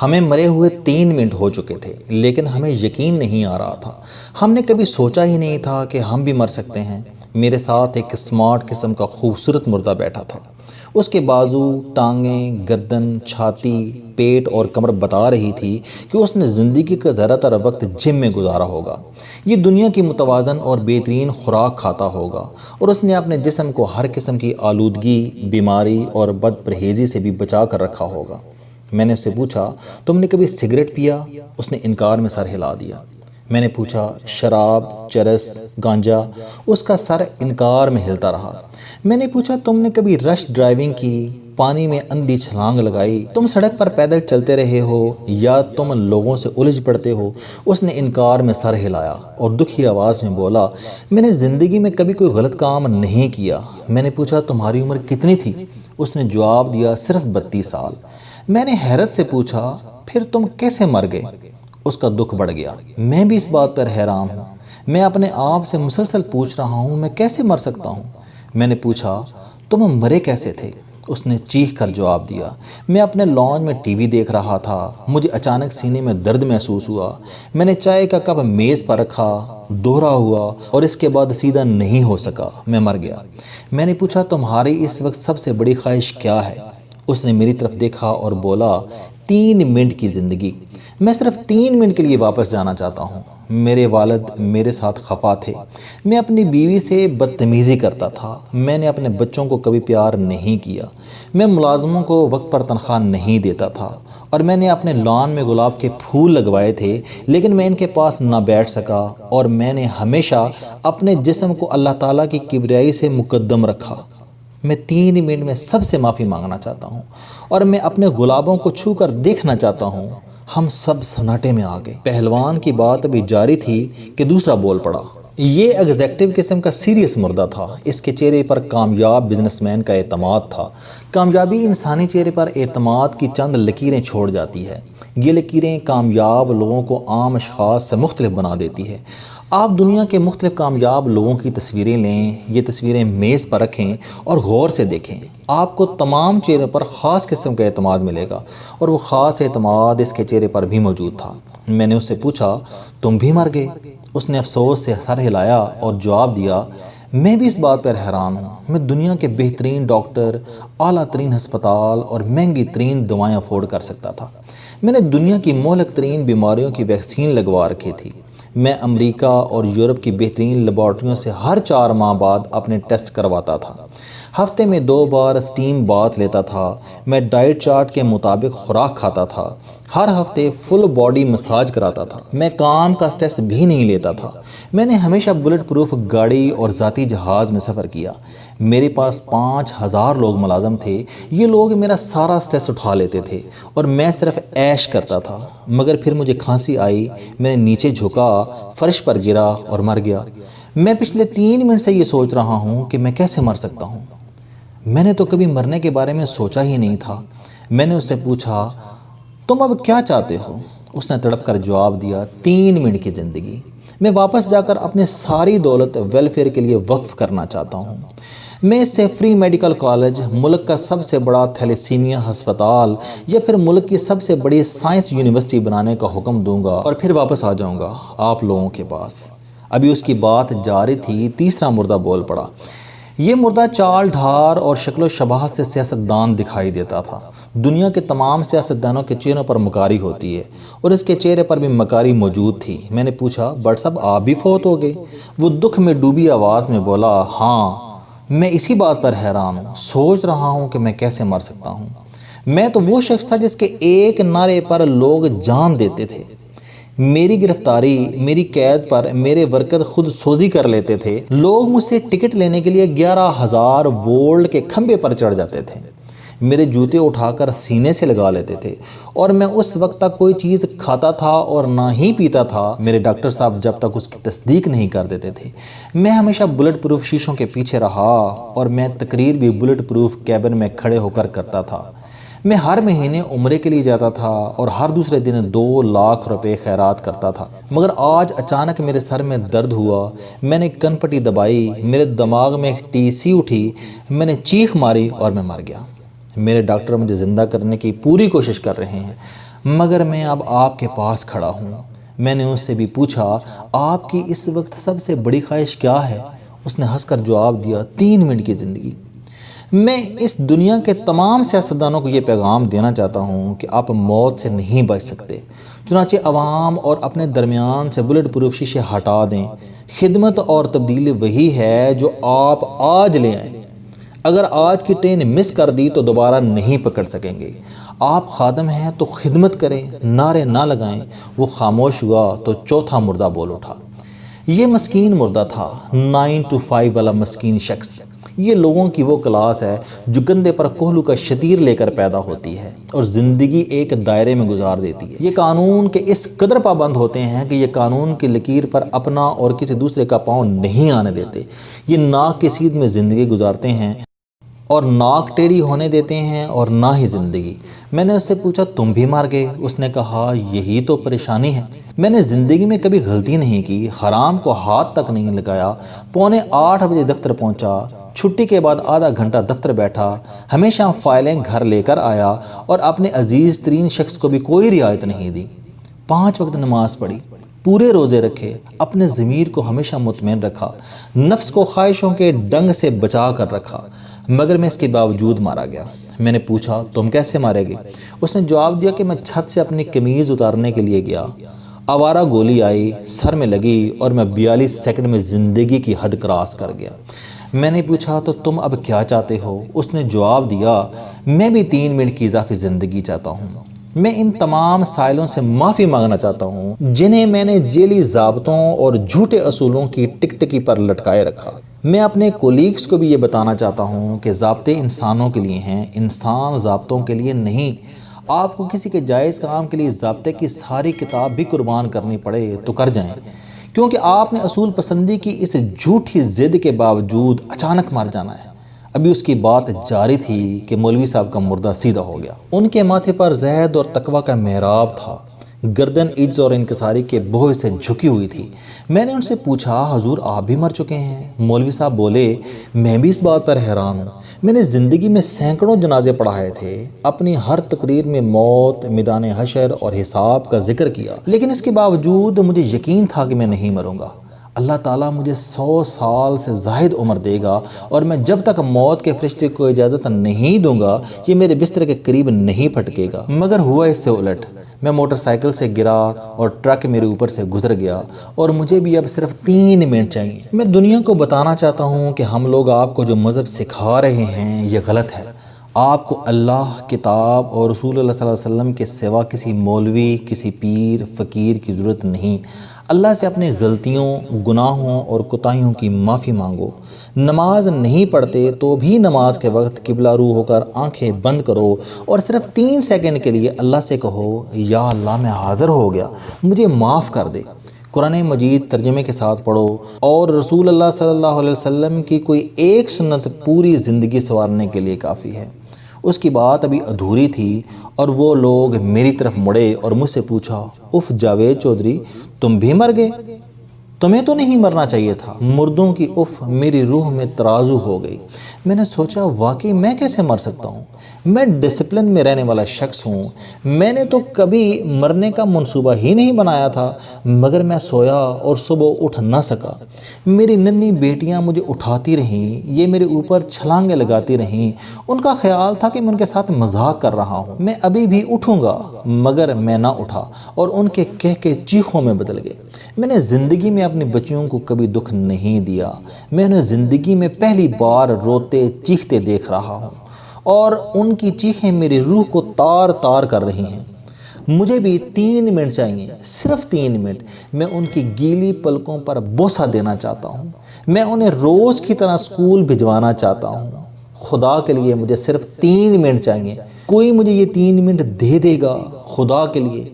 ہمیں مرے ہوئے 3 منٹ ہو چکے تھے، لیکن ہمیں یقین نہیں آ رہا تھا۔ ہم نے کبھی سوچا ہی نہیں تھا کہ ہم بھی مر سکتے ہیں۔ میرے ساتھ ایک سمارٹ قسم کا خوبصورت مردہ بیٹھا تھا۔ اس کے بازو، ٹانگیں، گردن، چھاتی، پیٹ اور کمر بتا رہی تھی کہ اس نے زندگی کا زیادہ تر وقت جم میں گزارا ہوگا۔ یہ دنیا کی متوازن اور بہترین خوراک کھاتا ہوگا، اور اس نے اپنے جسم کو ہر قسم کی آلودگی، بیماری اور بد پرہیزی سے بھی بچا کر رکھا ہوگا۔ میں نے اس سے پوچھا، تم نے کبھی سگریٹ پیا؟ اس نے انکار میں سر ہلا دیا۔ میں نے پوچھا، شراب، چرس، گانجا؟ اس کا سر انکار میں ہلتا رہا۔ میں نے پوچھا، تم نے کبھی رش ڈرائیونگ کی، پانی میں اندھی چھلانگ لگائی، تم سڑک پر پیدل چلتے رہے ہو یا تم لوگوں سے الجھ پڑتے ہو؟ اس نے انکار میں سر ہلایا اور دکھی آواز میں بولا، میں نے زندگی میں کبھی کوئی غلط کام نہیں کیا۔ میں نے پوچھا، تمہاری عمر کتنی تھی؟ اس نے جواب دیا، صرف 32 سال۔ میں نے حیرت سے پوچھا، پھر تم کیسے مر گئے؟ اس کا دکھ بڑھ گیا۔ میں بھی اس بات پر حیران ہوں۔ میں اپنے آپ سے مسلسل پوچھ رہا ہوں، میں کیسے مر سکتا ہوں؟ میں نے پوچھا، تم مرے کیسے تھے؟ اس نے چیخ کر جواب دیا، میں اپنے لانج میں ٹی وی دیکھ رہا تھا، مجھے اچانک سینے میں درد محسوس ہوا۔ میں نے چائے کا کپ میز پر رکھا، دوہرا ہوا اور اس کے بعد سیدھا نہیں ہو سکا، میں مر گیا۔ میں نے پوچھا، تمہاری اس وقت سب سے بڑی خواہش کیا ہے؟ اس نے میری طرف دیکھا اور بولا، 3 منٹ کی زندگی۔ میں صرف 3 منٹ کے لیے واپس جانا چاہتا ہوں۔ میرے والد میرے ساتھ خفا تھے۔ میں اپنی بیوی سے بدتمیزی کرتا تھا۔ میں نے اپنے بچوں کو کبھی پیار نہیں کیا۔ میں ملازموں کو وقت پر تنخواہ نہیں دیتا تھا، اور میں نے اپنے لان میں گلاب کے پھول لگوائے تھے، لیکن میں ان کے پاس نہ بیٹھ سکا، اور میں نے ہمیشہ اپنے جسم کو اللہ تعالیٰ کی کبریائی سے مقدم رکھا۔ میں 3 منٹ میں سب سے معافی مانگنا چاہتا ہوں، اور میں اپنے گلابوں کو چھو کر دیکھنا چاہتا ہوں۔ ہم سب سناٹے میں آ گئے۔ پہلوان کی بات ابھی جاری تھی کہ دوسرا بول پڑا۔ یہ ایگزیکٹو قسم کا سیریس مردہ تھا۔ اس کے چہرے پر کامیاب بزنس مین کا اعتماد تھا۔ کامیابی انسانی چہرے پر اعتماد کی چند لکیریں چھوڑ جاتی ہے۔ یہ لکیریں کامیاب لوگوں کو عام اشخاص سے مختلف بنا دیتی ہے۔ آپ دنیا کے مختلف کامیاب لوگوں کی تصویریں لیں، یہ تصویریں میز پر رکھیں اور غور سے دیکھیں۔ آپ کو تمام چہروں پر خاص قسم کا اعتماد ملے گا، اور وہ خاص اعتماد اس کے چہرے پر بھی موجود تھا۔ میں نے اس سے پوچھا، تم بھی مر گئے؟ اس نے افسوس سے سر ہلایا اور جواب دیا، میں بھی اس بات پر حیران ہوں۔ میں دنیا کے بہترین ڈاکٹر، اعلیٰ ترین ہسپتال اور مہنگی ترین دوائیں افورڈ کر سکتا تھا۔ میں نے دنیا کی مہلک ترین بیماریوں کی ویکسین لگوا رکھی تھی۔ میں امریکہ اور یورپ کی بہترین لیبارٹریوں سے ہر 4 ماہ بعد اپنے ٹیسٹ کرواتا تھا۔ ہفتے میں 2 بار اسٹیم باتھ لیتا تھا۔ میں ڈائٹ چارٹ کے مطابق خوراک کھاتا تھا۔ ہر ہفتے فل باڈی مساج کراتا تھا۔ میں کام کا سٹریس بھی نہیں لیتا تھا۔ میں نے ہمیشہ بلٹ پروف گاڑی اور ذاتی جہاز میں سفر کیا۔ میرے پاس 5000 لوگ ملازم تھے۔ یہ لوگ میرا سارا سٹریس اٹھا لیتے تھے، اور میں صرف عیش کرتا تھا۔ مگر پھر مجھے کھانسی آئی، میں نیچے جھکا، فرش پر گرا اور مر گیا۔ میں پچھلے 3 منٹ سے یہ سوچ رہا ہوں کہ میں کیسے مر سکتا ہوں۔ میں نے تو کبھی مرنے کے بارے میں سوچا ہی نہیں تھا۔ میں نے اس سے پوچھا، تم اب کیا چاہتے ہو؟ اس نے تڑپ کر جواب دیا، 3 منٹ کی زندگی۔ میں واپس جا کر اپنی ساری دولت ویلفیئر کے لیے وقف کرنا چاہتا ہوں۔ میں اس سے فری میڈیکل کالج، ملک کا سب سے بڑا تھیلیسیمیا ہسپتال، یا پھر ملک کی سب سے بڑی سائنس یونیورسٹی بنانے کا حکم دوں گا، اور پھر واپس آ جاؤں گا آپ لوگوں کے پاس۔ ابھی اس کی بات جاری تھی، تیسرا مردہ بول پڑا۔ یہ مردہ چال ڈھال اور شکل و شباہت سے سیاستدان دکھائی دیتا تھا۔ دنیا کے تمام سیاستدانوں کے چہروں پر مکاری ہوتی ہے، اور اس کے چہرے پر بھی مکاری موجود تھی۔ میں نے پوچھا، بٹ صاحب آپ بھی فوت ہو گئے؟ وہ دکھ میں ڈوبی آواز میں بولا، ہاں، میں اسی بات پر حیران ہوں، سوچ رہا ہوں کہ میں کیسے مر سکتا ہوں۔ میں تو وہ شخص تھا جس کے ایک نعرے پر لوگ جان دیتے تھے۔ میری گرفتاری، میری قید پر میرے ورکر خود سوزی کر لیتے تھے۔ لوگ مجھ سے ٹکٹ لینے کے لیے 11,000 وولٹ کے کھمبے پر چڑھ جاتے تھے۔ میرے جوتے اٹھا کر سینے سے لگا لیتے تھے، اور میں اس وقت تک کوئی چیز کھاتا تھا اور نہ ہی پیتا تھا میرے ڈاکٹر صاحب جب تک اس کی تصدیق نہیں کر دیتے تھے۔ میں ہمیشہ بلٹ پروف شیشوں کے پیچھے رہا، اور میں تقریر بھی بلٹ پروف کیبن میں کھڑے ہو کر کرتا تھا۔ میں ہر مہینے عمرے کے لیے جاتا تھا اور ہر دوسرے دن 2 لاکھ روپے خیرات کرتا تھا، مگر آج اچانک میرے سر میں درد ہوا، میں نے کن پٹی دبائی، میرے دماغ میں ایک ٹیسی اٹھی، میں نے چیخ ماری اور میں مر گیا۔ میرے ڈاکٹر مجھے زندہ کرنے کی پوری کوشش کر رہے ہیں، مگر میں اب آپ کے پاس کھڑا ہوں۔ میں نے اس سے بھی پوچھا آپ کی اس وقت سب سے بڑی خواہش کیا ہے؟ اس نے ہنس کر جواب دیا 3 منٹ کی زندگی۔ میں اس دنیا کے تمام سیاستدانوں کو یہ پیغام دینا چاہتا ہوں کہ آپ موت سے نہیں بچ سکتے، چنانچہ عوام اور اپنے درمیان سے بلٹ پروف شیشے ہٹا دیں۔ خدمت اور تبدیلی وہی ہے جو آپ آج لے آئیں۔ اگر آج کی ٹرین مس کر دی تو دوبارہ نہیں پکڑ سکیں گے۔ آپ خادم ہیں تو خدمت کریں، نعرے نہ لگائیں۔ وہ خاموش ہوا تو چوتھا مردہ بول اٹھا۔ یہ مسکین مردہ تھا، 9 to 5 والا مسکین شخص۔ یہ لوگوں کی وہ کلاس ہے جو گندے پر کوہلو کا شتیر لے کر پیدا ہوتی ہے اور زندگی ایک دائرے میں گزار دیتی ہے۔ یہ قانون کے اس قدر پابند ہوتے ہیں کہ یہ قانون کی لکیر پر اپنا اور کسی دوسرے کا پاؤں نہیں آنے دیتے۔ یہ ناک کی سیدھ میں زندگی گزارتے ہیں اور ناک ٹیڑھی ہونے دیتے ہیں اور نہ ہی زندگی۔ میں نے اس سے پوچھا تم بھی مار گئے؟ اس نے کہا یہی تو پریشانی ہے، میں نے زندگی میں کبھی غلطی نہیں کی، حرام کو ہاتھ تک نہیں لگایا۔ 7:45 بجے دفتر پہنچا، چھٹی کے بعد آدھا گھنٹہ دفتر بیٹھا، ہمیشہ فائلیں گھر لے کر آیا اور اپنے عزیز ترین شخص کو بھی کوئی رعایت نہیں دی۔ 5 وقت نماز پڑھی، پورے روزے رکھے، اپنے ضمیر کو ہمیشہ مطمئن رکھا، نفس کو خواہشوں کے ڈنگ سے بچا کر رکھا، مگر میں اس کے باوجود مارا گیا۔ میں نے پوچھا تم کیسے مارے گئے؟ اس نے جواب دیا کہ میں چھت سے اپنی قمیض اتارنے کے لیے گیا، آوارہ گولی آئی، سر میں لگی اور میں 42 سیکنڈ میں زندگی کی حد کراس کر گیا۔ میں نے پوچھا تو تم اب کیا چاہتے ہو؟ اس نے جواب دیا میں بھی 3 منٹ کی اضافی زندگی چاہتا ہوں۔ میں ان تمام سائلوں سے معافی مانگنا چاہتا ہوں جنہیں میں نے جیلی ضابطوں اور جھوٹے اصولوں کی ٹکٹکی پر لٹکائے رکھا۔ میں اپنے کولیگز کو بھی یہ بتانا چاہتا ہوں کہ ضابطے انسانوں کے لیے ہیں، انسان ضابطوں کے لیے نہیں۔ آپ کو کسی کے جائز کام کے لیے ضابطے کی ساری کتاب بھی قربان کرنی پڑے تو کر جائیں، کیونکہ آپ نے اصول پسندی کی اس جھوٹی ضد کے باوجود اچانک مر جانا ہے۔ ابھی اس کی بات جاری تھی کہ مولوی صاحب کا مردہ سیدھا ہو گیا۔ ان کے ماتھے پر زہد اور تقوی کا محراب تھا، گردن عجز اور انکساری کے بوجھ سے جھکی ہوئی تھی۔ میں نے ان سے پوچھا حضور آپ بھی مر چکے ہیں؟ مولوی صاحب بولے میں بھی اس بات پر حیران ہوں، میں نے زندگی میں سینکڑوں جنازے پڑھائے تھے، اپنی ہر تقریر میں موت، میدان حشر اور حساب کا ذکر کیا، لیکن اس کے باوجود مجھے یقین تھا کہ میں نہیں مروں گا۔ اللہ تعالیٰ مجھے 100 سال سے زائد عمر دے گا اور میں جب تک موت کے فرشتے کو اجازت نہیں دوں گا یہ میرے بستر کے قریب نہیں پھٹکے گا۔ مگر ہوا اس سے الٹ، میں موٹر سائیکل سے گرا اور ٹرک میرے اوپر سے گزر گیا اور مجھے بھی اب صرف 3 منٹ چاہیے۔ میں دنیا کو بتانا چاہتا ہوں کہ ہم لوگ آپ کو جو مذہب سکھا رہے ہیں یہ غلط ہے۔ آپ کو اللہ، کتاب اور رسول اللہ صلی اللہ علیہ وسلم کے سوا کسی مولوی، کسی پیر، فقیر کی ضرورت نہیں۔ اللہ سے اپنے غلطیوں، گناہوں اور کوتاہیوں کی معافی مانگو۔ نماز نہیں پڑھتے تو بھی نماز کے وقت قبلہ رو ہو کر آنکھیں بند کرو اور صرف 3 سیکنڈ کے لیے اللہ سے کہو یا اللہ میں حاضر ہو گیا، مجھے معاف کر دے۔ قرآن مجید ترجمے کے ساتھ پڑھو اور رسول اللہ صلی اللہ علیہ وسلم کی کوئی ایک سنت پوری زندگی سنوارنے کے لیے کافی ہے۔ اس کی بات ابھی ادھوری تھی اور وہ لوگ میری طرف مڑے اور مجھ سے پوچھا اف جاوید چودھری تم بھی مر گئے؟ تمہیں تو نہیں مرنا چاہیے تھا۔ مردوں کی اف میری روح میں ترازو ہو گئی۔ میں نے سوچا واقعی میں کیسے مر سکتا ہوں؟ میں ڈسپلن میں رہنے والا شخص ہوں، میں نے تو کبھی مرنے کا منصوبہ ہی نہیں بنایا تھا، مگر میں سویا اور صبح اٹھ نہ سکا۔ میری ننھی بیٹیاں مجھے اٹھاتی رہیں، یہ میرے اوپر چھلانگیں لگاتی رہیں، ان کا خیال تھا کہ میں ان کے ساتھ مذاق کر رہا ہوں۔ میں ابھی بھی اٹھوں گا، مگر میں نہ اٹھا اور ان کے کہہ کے چیخوں میں بدل گئے۔ میں نے زندگی میں اپنی بچیوں کو کبھی دکھ نہیں دیا، میں انہیں زندگی میں پہلی بار روتے چیختے دیکھ رہا ہوں اور ان کی چیخیں میری روح کو تار تار کر رہی ہیں۔ مجھے بھی 3 منٹ چاہیے، صرف 3 منٹ۔ میں ان کی گیلی پلکوں پر بوسہ دینا چاہتا ہوں، میں انہیں روز کی طرح اسکول بھجوانا چاہتا ہوں۔ خدا کے لیے مجھے صرف 3 منٹ چاہیے، کوئی مجھے یہ 3 منٹ دے دے گا خدا کے لیے؟